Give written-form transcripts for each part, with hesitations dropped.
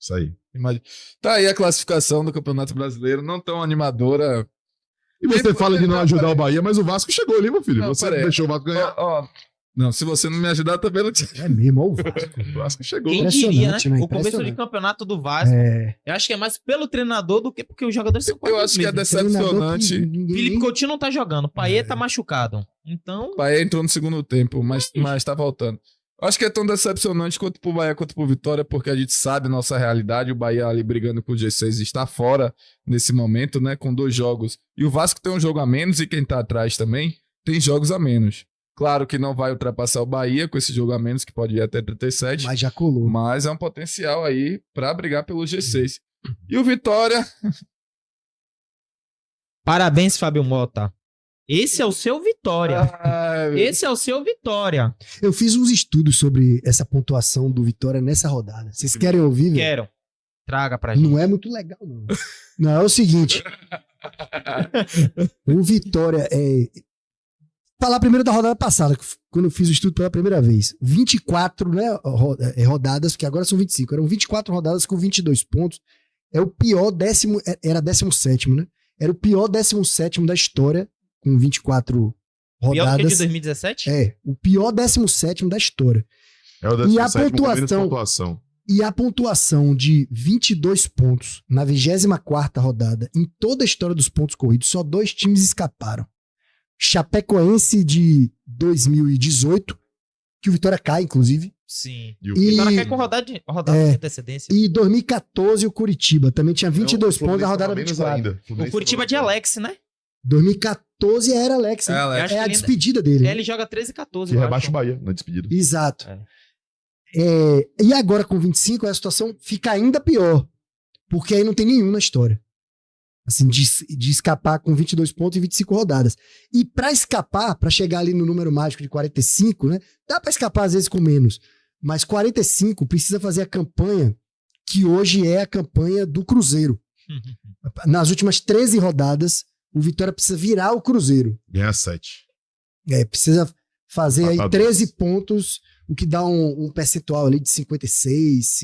Isso aí. Tá aí a classificação do Campeonato Brasileiro, não tão animadora. E você fala de não ajudar o Bahia, mas o Vasco chegou ali, meu filho. Não, Você deixou o Vasco ganhar. Não, se você não me ajudar, também não te... É mesmo, olha o Vasco. O Vasco chegou. Quem diria, né? Impressionante, né? O começo de campeonato do Vasco. Eu acho que é mais pelo treinador do que porque os jogadores são Eu acho que é decepcionante. Felipe Coutinho não tá jogando. Paê tá machucado. Então. Paê entrou no segundo tempo, mas tá voltando. Eu acho que é tão decepcionante quanto pro Bahia quanto pro Vitória, porque a gente sabe a nossa realidade. O Bahia ali brigando com o G6 está fora nesse momento, né? Com 2 jogos. E o Vasco tem um jogo a menos e quem tá atrás também tem jogos a menos. Claro que não vai ultrapassar o Bahia com esse jogo a menos, que pode ir até 37. Mas já colou. Mas é um potencial aí pra brigar pelo G6. E o Vitória... Parabéns, Fábio Mota. Esse é o seu Vitória. Esse é o seu Vitória. Eu fiz uns estudos sobre essa pontuação do Vitória nessa rodada. Vocês querem ouvir? Velho? Quero. Traga pra gente. Não é muito legal, não. Não, é o seguinte. O Vitória é... Falar primeiro da rodada passada, quando eu fiz o estudo pela primeira vez. 24, né, rodadas, porque agora são 25. Eram 24 rodadas com 22 pontos. É o pior décimo... Era 17º, né? Era o pior 17º da história, com 24 rodadas. Pior do que de 2017? É, o pior 17º da história. É o 17º com menos pontuação. E a pontuação de 22 pontos na 24ª rodada, em toda a história dos pontos corridos, só 2 times escaparam. Chapecoense de 2018, que o Vitória cai, inclusive. Sim. E o Vitória cai com rodada de antecedência. E 2014 o Curitiba, também tinha 22 pontos na rodada 24. O Curitiba de Alex, né? 2014 era Alex. É a despedida dele. Ele joga 13 e 14. Que rebaixa o Bahia na despedida. Exato. E agora com 25 a situação fica ainda pior, porque aí não tem nenhum na história. Assim, de escapar com 22 pontos e 25 rodadas. E pra escapar, pra chegar ali no número mágico de 45, né? Dá pra escapar às vezes com menos. Mas 45 precisa fazer a campanha que hoje é a campanha do Cruzeiro. Nas últimas 13 rodadas, o Vitória precisa virar o Cruzeiro. Ganhar 7. Precisa fazer aí 13 pontos, o que dá um percentual ali de 56,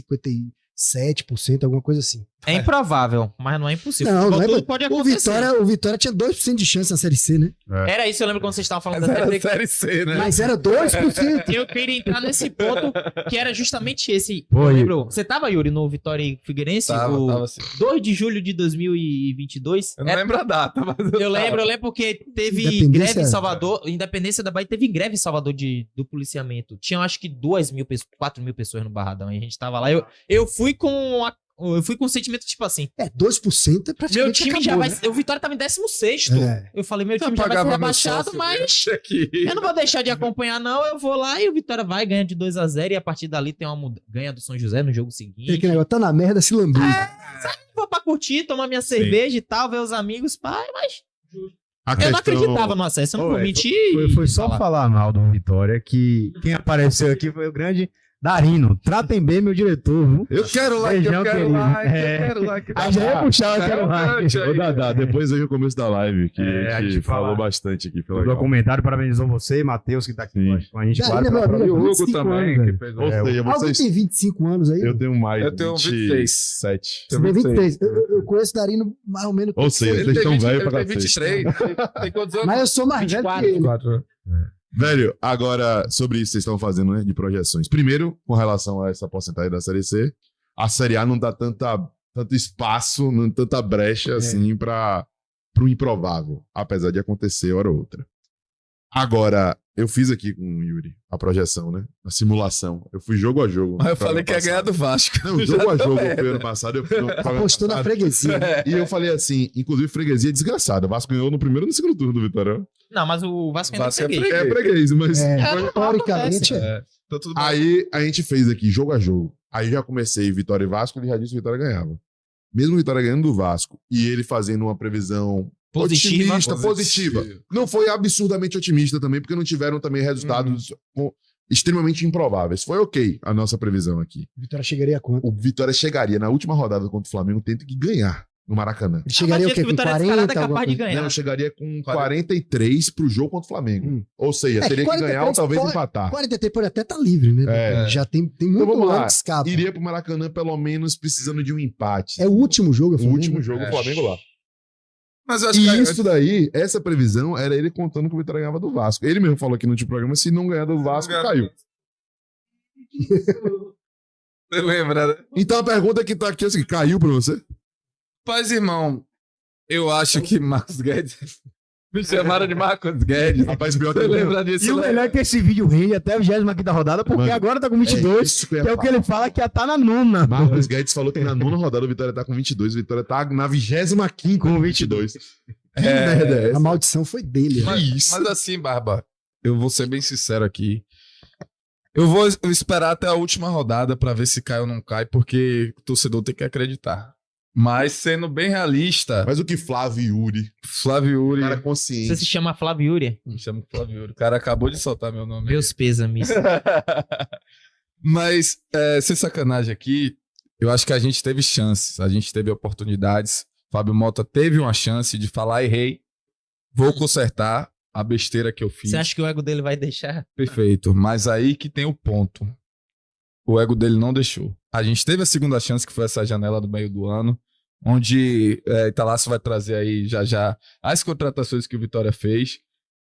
57%, alguma coisa assim. É improvável, mas não é impossível. Não, tudo pode acontecer. O Vitória tinha 2% de chance na Série C, né? Era isso, eu lembro quando vocês estavam falando da Série C, né? Mas era 2%. Eu queria entrar nesse ponto, que era justamente esse. Eu lembro, você tava, Yuri, no Vitória e Figueirense? Tava assim. 2 de julho de 2022. Eu não lembro a data, mas eu lembro porque teve greve em Salvador, Independência da Bahia teve greve em Salvador do policiamento. Tinha acho que 4 mil pessoas no Barradão, e a gente tava lá. Eu fui com um sentimento tipo assim. 2% é praticamente meu time acabou, já vai. né? O Vitória tava em 16º. Eu falei, meu time já vai ser rebaixado, mas eu não vou deixar de acompanhar, não. Eu vou lá e o Vitória vai, ganha de 2-0 e a partir dali tem ganha do São José no jogo seguinte. Que negócio, tá na merda, se lambiu. Vou pra curtir, tomar minha cerveja e tal, ver os amigos, pai, mas. Eu não acreditava no acesso, eu não vou mentir. Foi só falar mal do Vitória que quem apareceu aqui foi o grande Darino. Tratem bem meu diretor, viu? Eu quero like, eu quero like. Aí já ia puxar, eu quero like. Ô, Dadá, depois aí o começo da live, que a gente falou bastante aqui. O documentário parabenizou você e Matheus, que tá aqui com a gente. Claro, e o Hugo também, que fez Alguém tem 25 anos aí? Eu tenho mais. Eu tenho 27. Você tem 23. Eu conheço o Darino mais ou menos. Ou seja, vocês estão velhos pra cacete. 23. Tem quantos anos? Mas eu sou mais velho que ele. 24. Velho, agora, sobre isso que vocês estão fazendo, né, de projeções. Primeiro, com relação a essa porcentagem da Série C, a Série A não dá tanto espaço, não tanta brecha, assim, para o improvável, apesar de acontecer hora ou outra. Agora, eu fiz aqui com o Yuri a projeção, né, a simulação. Eu fui jogo a jogo. Mas eu falei que ia ganhar do Vasco. Não, jogo a jogo foi ano passado. Apostou na freguesia. E eu falei assim, inclusive freguesia é desgraçada. O Vasco ganhou no primeiro e no segundo turno do Vitória. Não, mas o Vasco ainda é freguês, mas... Teoricamente Aí a gente fez aqui, jogo a jogo. Aí já comecei Vitória e Vasco, ele já disse que o Vitória ganhava. Mesmo o Vitória ganhando do Vasco, e ele fazendo uma previsão positiva. Não foi absurdamente otimista também, porque não tiveram também resultados extremamente improváveis. Foi ok a nossa previsão aqui. O Vitória chegaria a quanto? O Vitória chegaria na última rodada contra o Flamengo, tendo que ganhar. no Maracanã. Ele chegaria o quê? Com Vitória 40? descarada é capaz alguma de coisa? ganhar. Não, chegaria com 43 pro jogo contra o Flamengo. Ou seja, É, teria que 43 ganhar ou talvez pode- empatar. 43 pode até estar livre, né? É. Já tem muito Então vamos ano lá. que escapa. Iria pro Maracanã pelo menos precisando de um empate. É o último jogo, o Flamengo? último jogo, o Flamengo lá. Mas eu acho E que isso daí, essa previsão, era ele contando que o Vitória ganhava do Vasco. Ele mesmo falou aqui no último programa, se não ganhar do Vasco, caiu. Você lembra, né? Então a pergunta que tá aqui é assim, caiu pra você? Paz, irmão, eu acho que Marcos Guedes... Me chamaram de Marcos Guedes. Rapaz, pior Você que lembra disso? E o né? melhor é que esse vídeo rende até a 25ª rodada, porque Mano, agora tá com 22, isso que eu ia que é o que falar. ele fala que já tá na nona. Marcos Guedes falou que na nona rodada o Vitória tá com 22, o Vitória tá na 25ª com 22. Que merda é A essa? maldição foi dele. né? Mas assim, Barba, eu vou ser bem sincero aqui. Eu vou esperar até a última rodada pra ver se cai ou não cai, porque o torcedor tem que acreditar. Mas sendo bem realista, Mas o que Flávio Yuri, Flávio Yuri... cara Você consciente. se chama Flávio Yuri? Me chama Flávio Yuri. O cara acabou de soltar meu nome. Meus pêsames. Mas, sem sacanagem aqui, eu acho que a gente teve chances, a gente teve oportunidades. Fábio Mota teve uma chance de falar, errei, vou consertar a besteira que eu fiz. Você acha que o ego dele vai deixar? Perfeito, mas aí que tem o ponto. O ego dele não deixou. A gente teve a segunda chance, que foi essa janela do meio do ano, onde Itácio vai trazer aí já as contratações que o Vitória fez.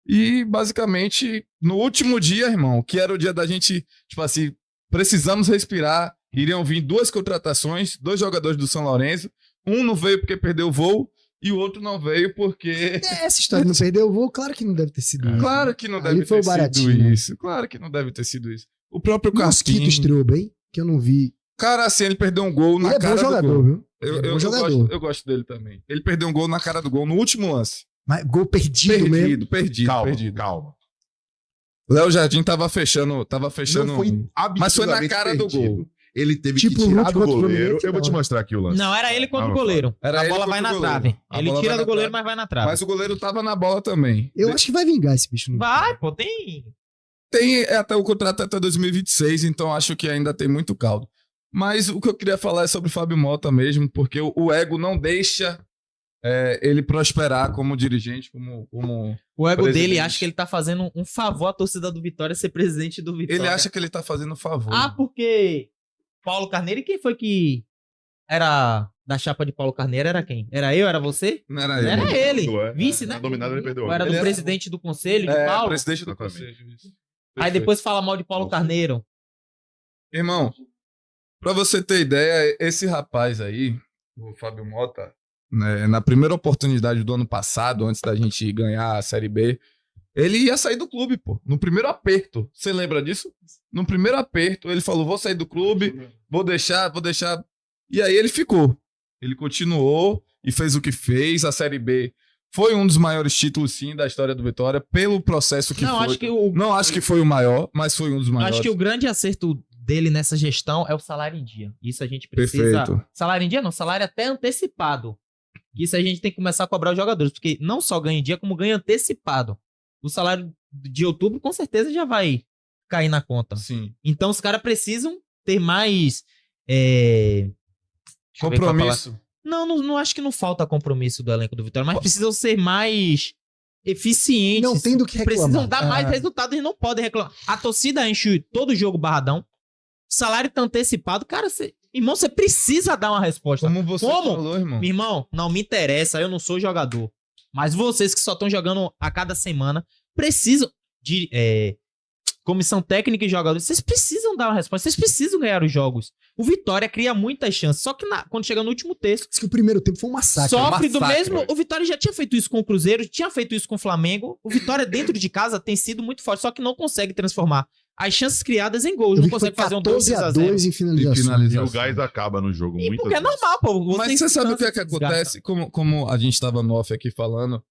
E, basicamente, no último dia, irmão, que era o dia da gente, tipo assim, precisamos respirar, iriam vir 2 contratações, 2 jogadores do São Lourenço. Um não veio porque perdeu o voo e o outro não veio porque... Essa história de não perder o voo, claro que não deve ter sido isso. Claro que não Ali deve foi ter o baratinho, sido né? isso. Claro que não deve ter sido isso. O próprio O Mosquito Carpini... estreou bem, que eu não vi. Cara, assim, ele perdeu um gol na Ele é cara bom do jogador, gol. viu? Eu, Ele é eu- bom eu jogador. gosto, eu gosto dele também. Ele perdeu um gol na cara do gol no último lance. Mas gol perdido mesmo. Perdido. Calma. Léo Jardim tava fechando. Não foi Mas foi na absurdamente cara do perdido. gol. Ele teve Tipo que o tirar Lute do contra o goleiro. Fluminense, Eu vou te não. mostrar aqui o lance. Não, era ele contra o Ah, goleiro. Era A ele bola contra vai o na goleiro. trave. A Ele bola tira vai do na goleiro, trave. mas vai na trave. Mas o goleiro tava na bola também. Eu acho que vai vingar esse bicho. No... Vai, pô, tem. Tem até o contrato até 2026, então acho que ainda tem muito caldo. Mas o que eu queria falar é sobre o Fábio Mota mesmo, porque o ego não deixa ele prosperar como dirigente, como O ego presidente. dele acha que ele tá fazendo um favor à torcida do Vitória ser presidente do Vitória. Ele acha que ele tá fazendo favor. Ah, porque Paulo Carneiro, e quem foi que era da chapa de Paulo Carneiro? Era quem? Era eu? Era você? Não era ele. Era ele. É. Vice, né? Na dominada ele perdeu. Ou era do Ele era- presidente do conselho de É, Paulo? presidente do Exatamente. conselho. isso. Aí Perfeito. depois fala mal de Paulo Carneiro. Irmão, pra você ter ideia, esse rapaz aí, o Fábio Mota, né, na primeira oportunidade do ano passado, antes da gente ganhar a Série B, ele ia sair do clube, pô. No primeiro aperto. Você lembra disso? No primeiro aperto, ele falou, vou sair do clube, vou deixar. E aí ele ficou. Ele continuou e fez o que fez. A Série B foi um dos maiores títulos, sim, da história do Vitória, pelo processo que Não, foi. acho que o Não acho que foi o maior, mas foi um dos maiores. Acho que o grande acerto dele nessa gestão é o salário em dia. Isso a gente precisa. Perfeito. Salário em dia não, salário até antecipado. Isso a gente tem que começar a cobrar os jogadores, porque não só ganha em dia, como ganha antecipado. O salário de outubro com certeza já vai cair na conta. Sim. Então os caras precisam ter mais. Deixa eu ver qual a palavra. Compromisso. Não acho que não falta compromisso do elenco do Vitória, mas precisam ser mais eficientes. Não tem do que reclamar. Precisam dar mais resultados e não podem reclamar. A torcida enche todo jogo barradão. Salário tá antecipado. Cara, irmão, você precisa dar uma resposta. Como você Como? falou, irmão. Meu irmão, não me interessa, eu não sou jogador. Mas vocês que só estão jogando a cada semana precisam de comissão técnica e jogadores. Vocês precisam dar uma resposta. Vocês precisam ganhar os jogos. O Vitória cria muitas chances. Só que quando chega no último terço, Diz que o primeiro tempo foi um massacre. sofre do massacre. mesmo. O Vitória já tinha feito isso com o Cruzeiro, tinha feito isso com o Flamengo. O Vitória dentro de casa tem sido muito forte, só que não consegue transformar as chances criadas em gols. Eu Não vi que foi consegue fazer um 2 a 0. 14-2 em finalização. E o gás acaba no jogo E muitas porque é vezes. normal, pô. Mas você sabe o que é que desgasta. acontece? Como a gente tava no off aqui falando,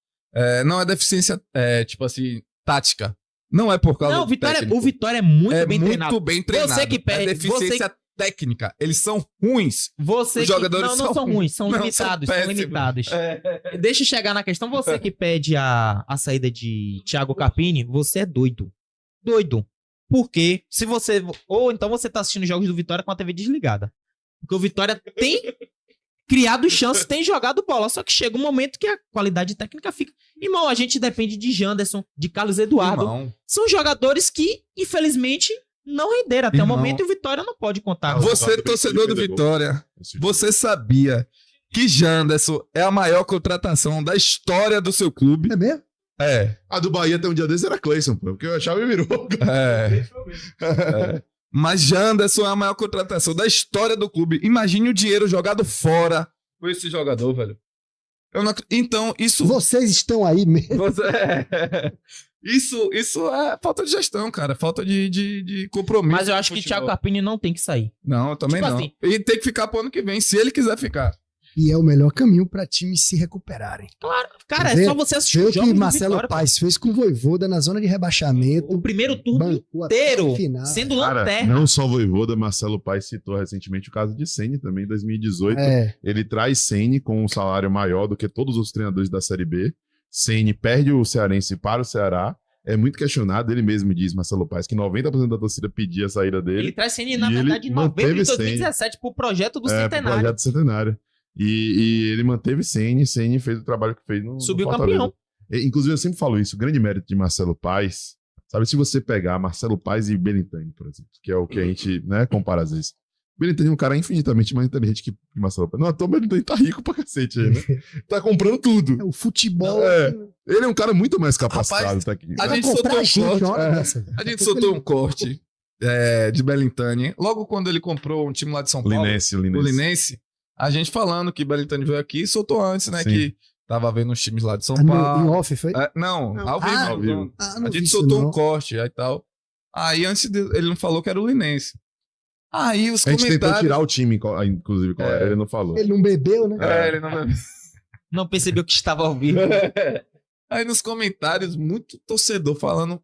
não é deficiência, tipo assim, tática. Não é por causa Não, do técnico. o Vitória é muito é bem muito treinado. bem treinado. Você que perde- É deficiência técnica. Eles são ruins. Você Os que... jogadores não são ruins, são não, limitados. são São péssimos. limitados. Deixa eu chegar na questão. Você que pede a saída de Thiago Carpini, você é doido. Doido. Porque se você... Ou então você tá assistindo jogos do Vitória com a TV desligada. Porque o Vitória tem criado chances, tem jogado bola. Só que chega um momento que a qualidade técnica fica... Irmão, a gente depende de Janderson, de Carlos Eduardo. Irmão, São jogadores que, infelizmente, não renderam até o Irmão. momento e o Vitória não pode contar. com você, torcedor do Vitória, você sabia que Janderson é a maior contratação da história do seu clube? É mesmo? É. A do Bahia até um dia desse era Cleison, pô, porque eu achava e virou. É. Mas Janderson é a maior contratação da história do clube. Imagine o dinheiro jogado fora por esse jogador, velho. Então, isso... Vocês estão aí mesmo. Isso é falta de gestão, cara. Falta de compromisso. Mas eu acho que Thiago Carpini não tem que sair. Não, eu também Tipo não. assim- Ele tem que ficar pro ano que vem, se ele quiser ficar. E é o melhor caminho pra times se recuperarem. Claro, cara, Vê- é só você assistir Vê os o que jogos do Marcelo Vitória. Paes fez com o Vojvoda na zona de rebaixamento. O primeiro turno Bancou até inteiro o final. sendo Cara, lanterna. não só o Vojvoda, Marcelo Paes citou recentemente o caso de Ceni também, em 2018. Ele traz Ceni com um salário maior do que todos os treinadores da Série B. Ceni perde o Cearense para o Ceará. É muito questionado, ele mesmo diz, Marcelo Paes, que 90% da torcida pedia a saída dele. Ele traz Ceni, na E ele verdade, em novembro de manteve 2017 pro projeto do pro Centenário. projeto centenário. E ele manteve Ceni fez o trabalho que fez no Subiu Fortaleza. campeão. Inclusive, eu sempre falo isso, o grande mérito de Marcelo Paes, sabe, se você pegar Marcelo Paes e Belintani, por exemplo, que é o que a gente, né, compara às vezes. Belintani é um cara infinitamente mais inteligente que Marcelo Paes. Não, o Belintani tá rico pra cacete aí, né? Tá comprando tudo. O futebol. É. Ele é um cara muito mais capacitado. Rapaz, tá aqui. a Vai gente comprar soltou a gente, um corte. uma hora dessa. A gente soltou um corte de Belintani. Logo quando ele comprou um time lá de São Paulo, Linense. o Linense, a gente falando que Belintani veio aqui e soltou antes, né? Sim. Que tava vendo os times lá de São Em Paulo. off, foi? Não, Não. ao vivo. Ah, ao vivo. Ah, não A vi gente isso, soltou não. um corte aí e tal. Aí antes ele não falou que era o Linense. Aí os A gente tentou comentários... tirar o time, inclusive, qual era, ele não falou. Ele não bebeu, né? Ele não... Não percebeu que estava ao vivo. Aí nos comentários, muito torcedor falando: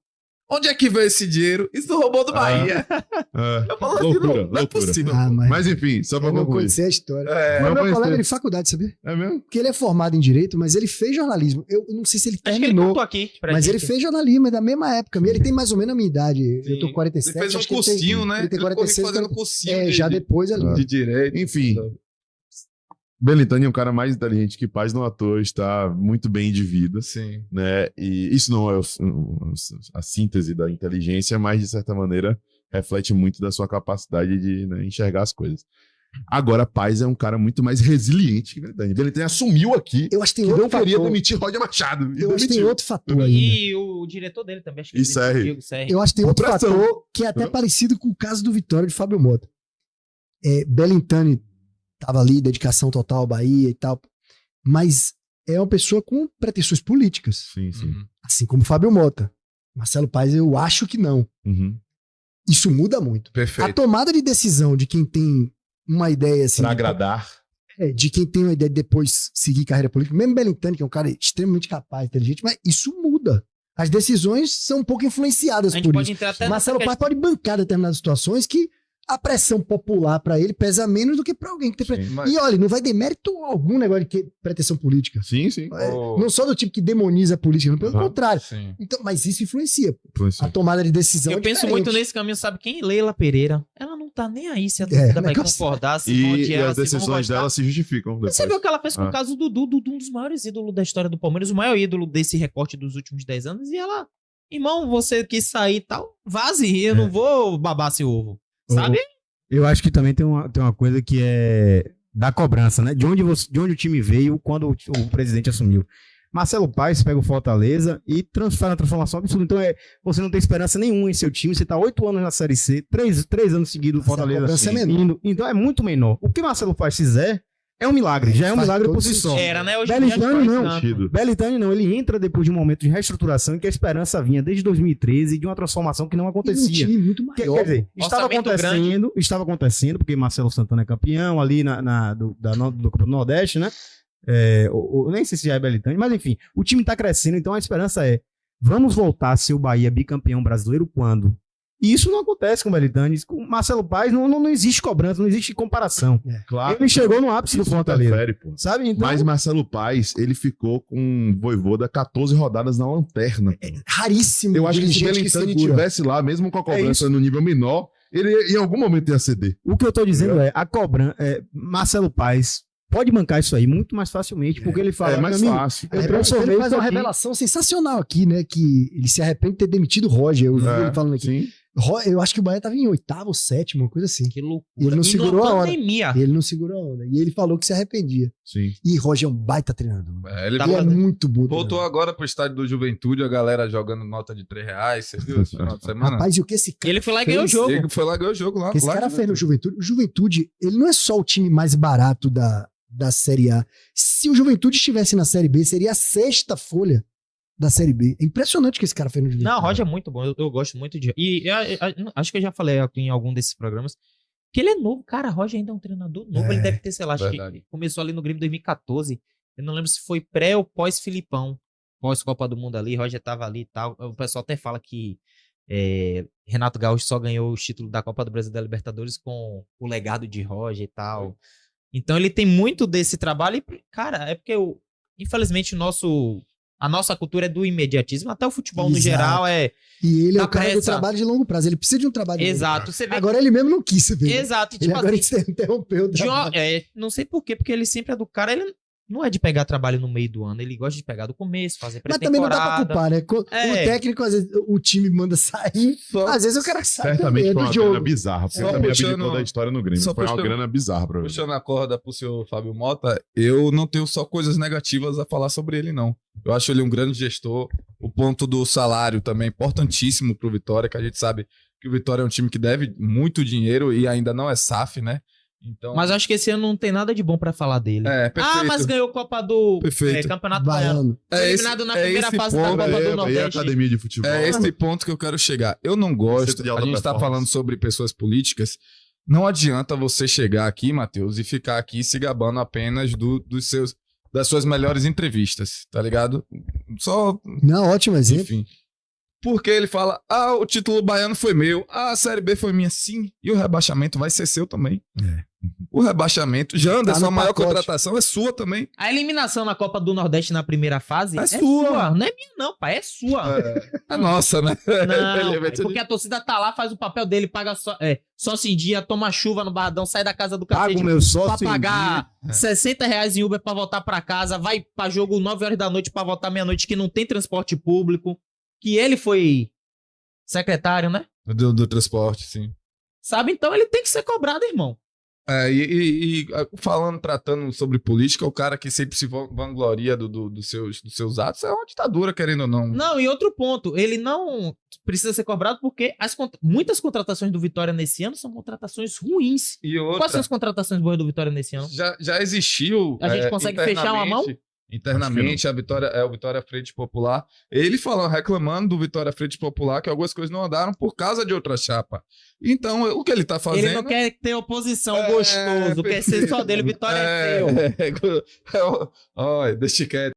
onde é que veio esse dinheiro? Isso roubou do Bahia. É. Eu falo assim, Loucura, não é loucura. possível. Ah, mas Mas enfim, só pra eu não concluir. conhecia a história. É, Foi não meu conhecia. colega de faculdade, sabia? É mesmo? Porque ele é formado em Direito, mas ele fez jornalismo. Eu não sei se ele Acho que ele terminou, contou aqui pra mas gente. ele fez jornalismo, é da mesma época. Ele tem mais ou menos a minha idade. Eu tô com 47. Ele fez um acho que ele tem- cursinho, né? Ele tem Ele ficou 46. fazendo então- cursinho já depois ali. de direito. Enfim. Belintani é um cara mais inteligente que Paes, não à toa está muito bem de vida, Sim. né? E isso não é a síntese da inteligência, mas de certa maneira reflete muito da sua capacidade de, né, enxergar as coisas. Agora, Paes é um cara muito mais resiliente que Belintani. Belintani assumiu aqui Eu acho que que tem não outro queria fator. demitir Roger Machado. E Eu acho que tem demitiu. outro fator ainda. E o diretor dele também, acho que E Serri. Diego Serri. Eu acho que tem Com outro pressão. fator que é até parecido com o caso do Vitória de Fábio Mota. Belintani tava ali, dedicação total ao Bahia e tal, mas é uma pessoa com pretensões políticas, Sim, sim. Uhum. assim como Fábio Mota. Marcelo Paes, eu acho que não. Uhum. Isso muda muito. A Perfeito. tomada de decisão de quem tem uma ideia assim, Pra agradar. de quem tem uma ideia de depois seguir carreira política, mesmo Belintani, que é um cara extremamente capaz, inteligente, mas isso muda. As decisões são um pouco influenciadas A gente por pode isso. entrar até Marcelo nessa Paes pode bancar determinadas situações que a pressão popular pra ele pesa menos do que pra alguém que tem pressão. Sim. Mas- E olha, não vai demérito algum negócio de pretensão política. Sim, sim. Não sou do tipo que demoniza a política, pelo Aham. contrário. Sim. Então, mas isso influencia. Influenciou. A tomada de decisão Eu é penso diferente. muito nesse caminho, sabe quem? Leila Pereira. Ela não tá nem aí se a É, torcida vai negócio- concordar, se vão E odiar, as se vão decisões gostar. dela se justificam depois. Você viu o que ela fez com Ah. o caso do Dudu, um dos maiores ídolos da história do Palmeiras, o maior ídolo desse recorte dos últimos 10 anos, e ela, irmão, você quis sair e tal, vaze, eu não vou babar seu ovo, sabe? Eu acho que também tem uma coisa que é da cobrança, né? De onde o time veio quando o presidente assumiu. Marcelo Paes pega o Fortaleza e faz uma transformação absurda. Então você não tem esperança nenhuma em seu time. Você tá 8 anos na Série C, 3 anos seguidos do Mas a Fortaleza. cobrança é menor. indo. Então é muito menor. O que Marcelo Paes fizer é um milagre. Já é um Faz milagre todo por si só. Era, né? Hoje em Belintani dia faz não. tanto. Sentido. Belintani não, ele entra depois de um momento de reestruturação em que a esperança vinha desde 2013 de uma transformação que não E um acontecia. time muito Quer maior. dizer, estava acontecendo, porque Marcelo Santana é campeão ali do Campeonato Nordeste, né? Nem sei se já é Belintani, mas enfim, o time tá crescendo, então a esperança é: vamos voltar a ser o Bahia bicampeão brasileiro quando? E isso não acontece com o Belintani. Com Marcelo Paes não existe cobrança, não existe comparação. Claro. Ele chegou no ápice do Isso Fortaleza. interfere, pô. Sabe? Então, Mas Marcelo Paes, ele ficou com Vojvoda 14 rodadas na lanterna. Pô. Raríssimo. Eu acho que se dirigente Belintani segura. tivesse lá, mesmo com a cobrança isso. no nível menor, ele em algum momento ia ceder. o que eu tô dizendo é: Marcelo Paes pode bancar isso aí muito mais facilmente, porque ele fala... É mais "Meu amigo, fácil. eu Ele transformei faz isso uma aqui". revelação sensacional aqui, né? Que ele se arrepende de ter demitido o Roger. Eu vi ele falando aqui. Sim. Eu acho que o Bahia tava em 8º ou 7º, uma coisa assim. Que loucura. E ele não E segurou numa a onda. pandemia. Ele não segurou a onda. E ele falou que se arrependia. Sim. E Roger é um baita treinador. Ele Tá Ele é fazendo- muito bom. voltou treinador. agora pro estádio do Juventude, a galera jogando nota de R$3. Você viu esse final de semana? Rapaz, e o que esse cara Ele foi lá e ganhou o fez? jogo. Ele foi lá e ganhou o jogo lá. O que esse lá cara de fez no Juventude? O Juventude, ele não é só o time mais barato da Série A. Se o Juventude estivesse na Série B, seria a 6ª folha da Série B. É impressionante o que esse cara fez no Juventude. Não, o Roger é muito bom. Eu gosto muito de. E acho que eu já falei aqui em algum desses programas que ele é novo. Cara, o Roger ainda é um treinador novo. Ele deve ter, sei lá, acho verdade. que começou ali no Grêmio em 2014. Eu não lembro se foi pré ou pós-Filipão. Pós-Copa do Mundo ali. Roger tava ali e tal. O pessoal até fala que Renato Gaúcho só ganhou o título da Copa do Brasil e da Libertadores com o legado de Roger e tal. Então ele tem muito desse trabalho. E, cara, é porque infelizmente a nossa cultura é do imediatismo. Até o futebol no Exato. geral é. E ele é Na o cara do pressa. trabalho de longo prazo. Ele precisa de um trabalho de longo Exato. Você vê prazo. Agora ele mesmo não quis ver. Exato. Ele Tipo agora assim, interrompeu o trabalho. não sei por quê, porque ele sempre é do cara, ele não é de pegar trabalho no meio do ano, ele gosta de pegar do começo, fazer Mas também não dá pra pré-temporada. culpar, né? O É. técnico, às vezes, o time manda sair. Às vezes o cara sai Certamente também foi do uma jogo. grana bizarra. Porque Só também puxando- abdicou da história no Grêmio. só Foi uma puxando- grana bizarra pra mim. Puxando a corda pro seu Fábio Mota, eu não tenho só coisas negativas a falar sobre ele, não. Eu acho ele um grande gestor. O ponto do salário também é importantíssimo pro Vitória, que a gente sabe que o Vitória é um time que deve muito dinheiro e ainda não é SAF, né? Então, Mas acho que esse ano não tem nada de bom pra falar dele. perfeito. Mas ganhou Copa do Perfeito. Campeonato Baiano. Baiano. Foi eliminado na primeira esse fase da ponto, Copa do Aí a Nordeste. academia de futebol. É esse ponto que eu quero chegar. Eu não gosto, Conceito de a alta gente tá performance. falando sobre pessoas políticas, não adianta você chegar aqui, Matheus, e ficar aqui se gabando apenas das suas melhores entrevistas, tá ligado? Só, Não, ótimo exemplo. enfim. Porque ele fala, o título baiano foi meu, a Série B foi minha, sim, e o rebaixamento vai ser seu também. O rebaixamento, Janderson, no a maior pacote. contratação é sua também. A eliminação na Copa do Nordeste na primeira fase É sua. Não é minha, não, pai. É sua. É nossa, né? Não, Ele vai pai, ser- porque a torcida tá lá, faz o papel dele, paga sócio em dia, toma chuva no Barradão, sai da casa do Pago cacete meu pra sócio em pagar R$60 em Uber pra voltar pra casa, vai pra jogo 9 horas da noite pra voltar meia-noite, que não tem transporte público, que ele foi secretário, né? do transporte, sim. Sabe? Então ele tem que ser cobrado, irmão. Tratando sobre política, o cara que sempre se vangloria dos seus atos é uma ditadura, querendo ou não. Não, e outro ponto, ele não precisa ser cobrado porque muitas contratações do Vitória nesse ano são contratações ruins. E outra, Quais são as contratações boas do Vitória nesse ano? já existiu. A gente consegue fechar uma mão? Internamente, o Vitória Frente Popular. Ele reclamando do Vitória Frente Popular que algumas coisas não andaram por causa de outra chapa. Então, o que ele tá fazendo. Ele não quer ter oposição gostoso, quer ser só dele, Vitória é seu. Olha, deixa quieto.